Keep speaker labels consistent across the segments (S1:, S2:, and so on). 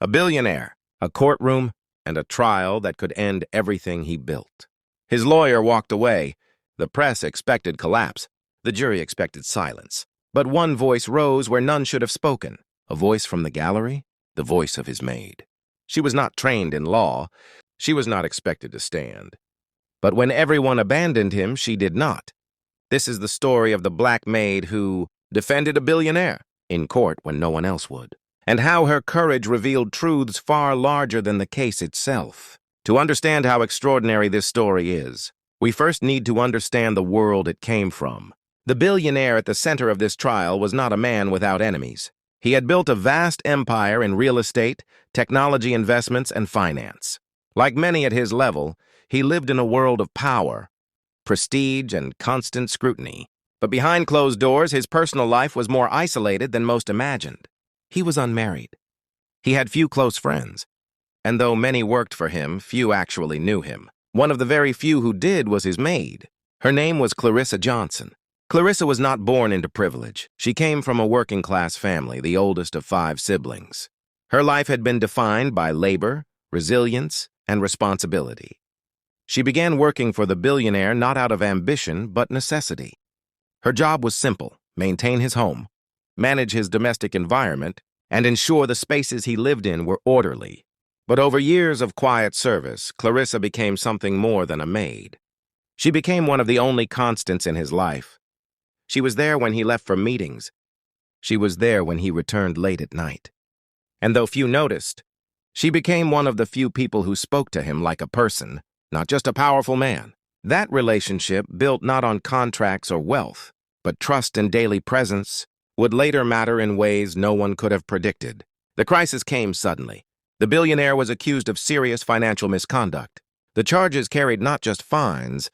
S1: A billionaire, a courtroom, and a trial that could end everything he built. His lawyer walked away. The press expected collapse. The jury expected silence. But one voice rose where none should have spoken. A voice from the gallery, the voice of his maid. She was not trained in law. She was not expected to stand. But when everyone abandoned him, she did not. This is the story of the black maid who defended a billionaire in court when no one else would, and how her courage revealed truths far larger than the case itself. To understand how extraordinary this story is, we first need to understand the world it came from. The billionaire at the center of this trial was not a man without enemies. He had built a vast empire in real estate, technology investments, and finance. Like many at his level, he lived in a world of power, prestige, and constant scrutiny. But behind closed doors, his personal life was more isolated than most imagined. He was unmarried. He had few close friends. And though many worked for him, few actually knew him. One of the very few who did was his maid. Her name was Clarissa Johnson. Clarissa was not born into privilege. She came from a working-class family, the oldest of 5 siblings. Her life had been defined by labor, resilience, and responsibility. She began working for the billionaire not out of ambition, but necessity. Her job was simple: maintain his home, manage his domestic environment, and ensure the spaces he lived in were orderly. But over years of quiet service, Clarissa became something more than a maid. She became one of the only constants in his life. She was there when he left for meetings. She was there when he returned late at night. And though few noticed, she became one of the few people who spoke to him like a person, not just a powerful man. That relationship, built not on contracts or wealth, but trust and daily presence, would later matter in ways no one could have predicted. The crisis came suddenly. The billionaire was accused of serious financial misconduct. The charges carried not just fines,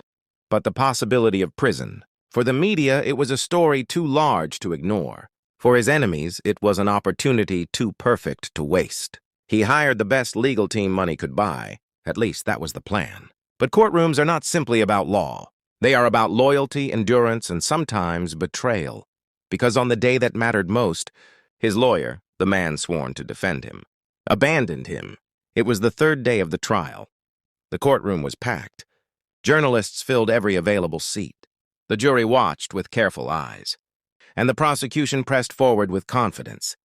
S1: but the possibility of prison. For the media, it was a story too large to ignore. For his enemies, it was an opportunity too perfect to waste. He hired the best legal team money could buy. At least that was the plan. But courtrooms are not simply about law. They are about loyalty, endurance, and sometimes betrayal. Because on the day that mattered most, his lawyer, the man sworn to defend him, abandoned him. It was the 3rd day of the trial. The courtroom was packed. Journalists filled every available seat. The jury watched with careful eyes. And the prosecution pressed forward with confidence.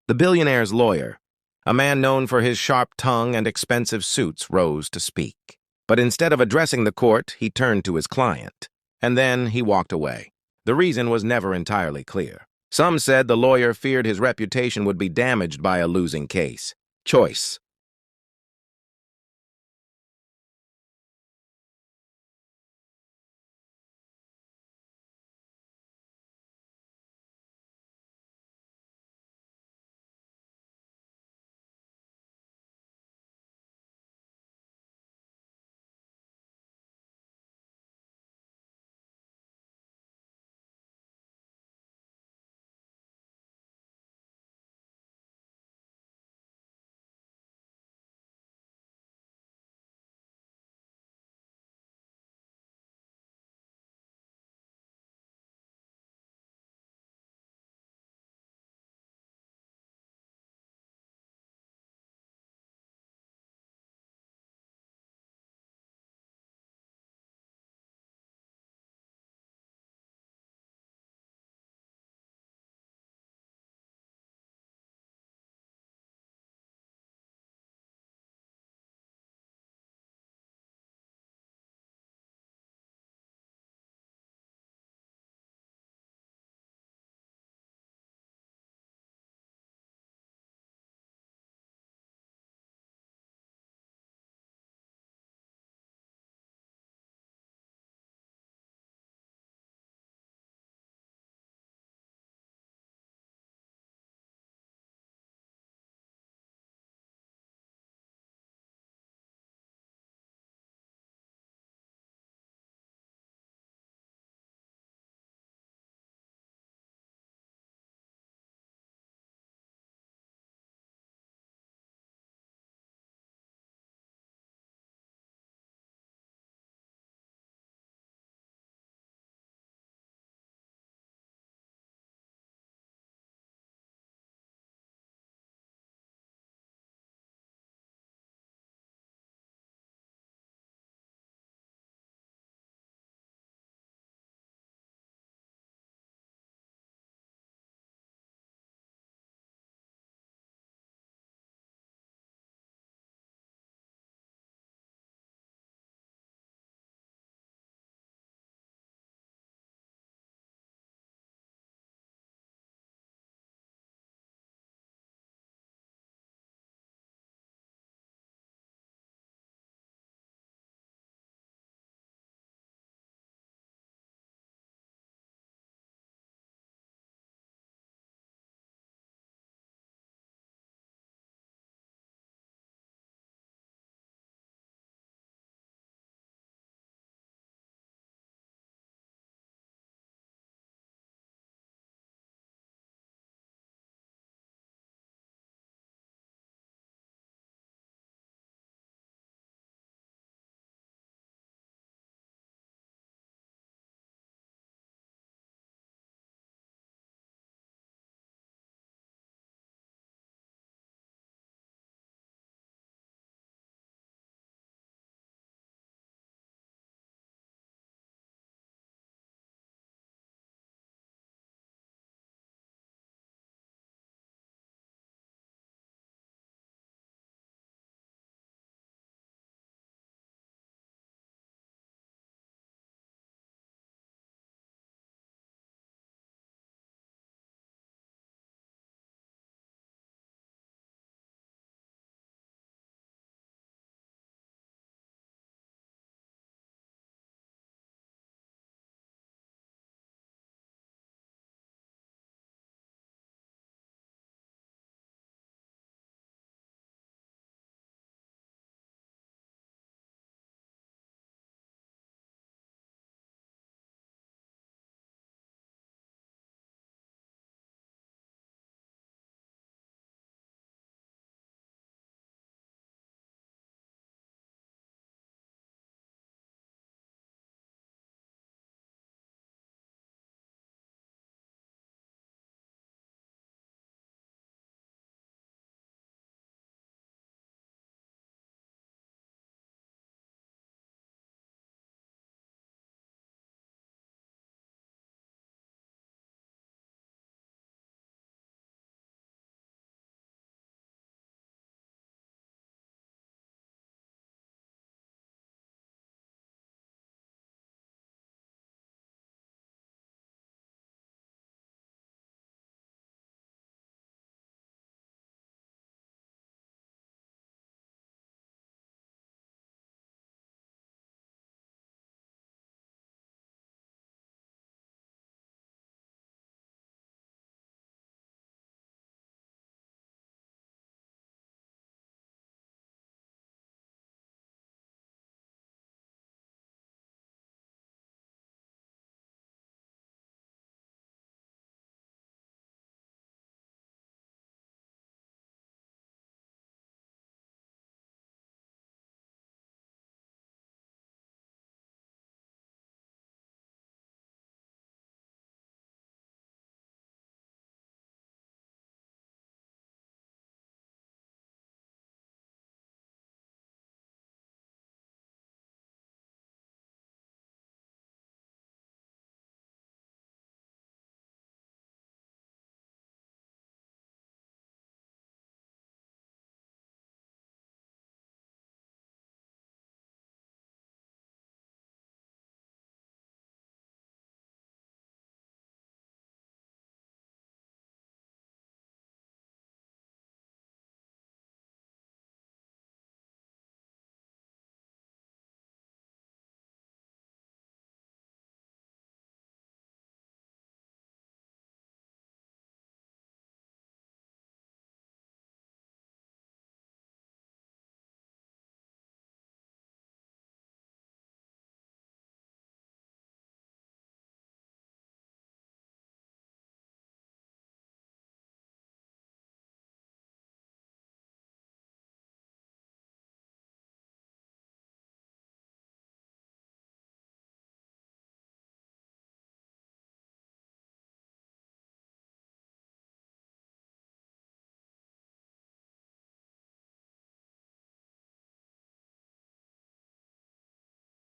S1: The billionaire's lawyer, a man known for his sharp tongue and expensive suits, rose to speak. But instead of addressing the court, he turned to his client. And then he walked away. The reason was never entirely clear. Some said the lawyer feared his reputation would be damaged by a losing case. Choice.